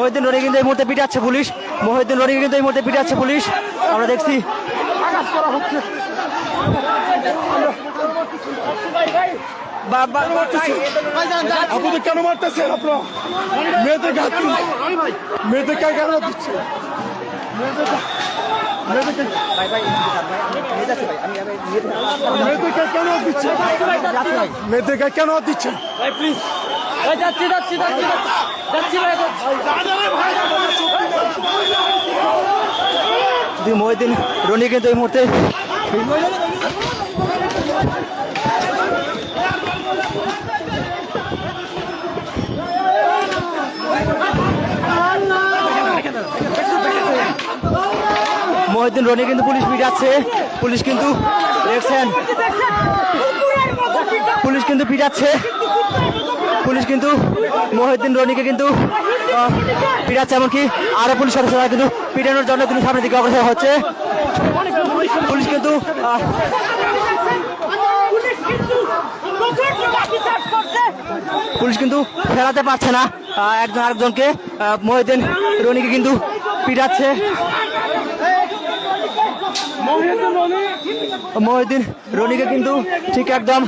মহিউদ্দিন রনিকে কিন্তু এই মুহূর্তে পিটাচ্ছে পুলিশ। মহিউদ্দিন রনিকে কিন্তু এই মুহূর্তে পিটাচ্ছে পুলিশ, আমরা দেখছি। আপনাদের কেন মারতেছেন? আপনার মেয়েদের মেয়েদের কেন দিচ্ছে? মেয়েদেরকে কেন দিচ্ছে? মেয়েদেরকে কেন দিচ্ছে? মহিউদ্দিন রনি কিন্তু এই মুহূর্তে মহিউদ্দিন রনি কিন্তু পুলিশ পিটাচ্ছে। পুলিশ কিন্তু দেখছেন, পুলিশ কিন্তু পিটাচ্ছে। পুলিশ কিন্তু মহিউদ্দিন রনিকে কিন্তু পিটাচ্ছে, এমনকি আরো পুলিশ সদস্যরা কিন্তু পিটানোর জন্য কিন্তু সামনের দিকে অগ্রসর হচ্ছে। পুলিশ কিন্তু পুলিশ কিন্তু ফেরাতে পারছে না একজন আরেকজনকে। মহিউদ্দিন রনিকে কিন্তু পিটাচ্ছে। মহিউদ্দিন রনিকে কিন্তু ঠিক একদম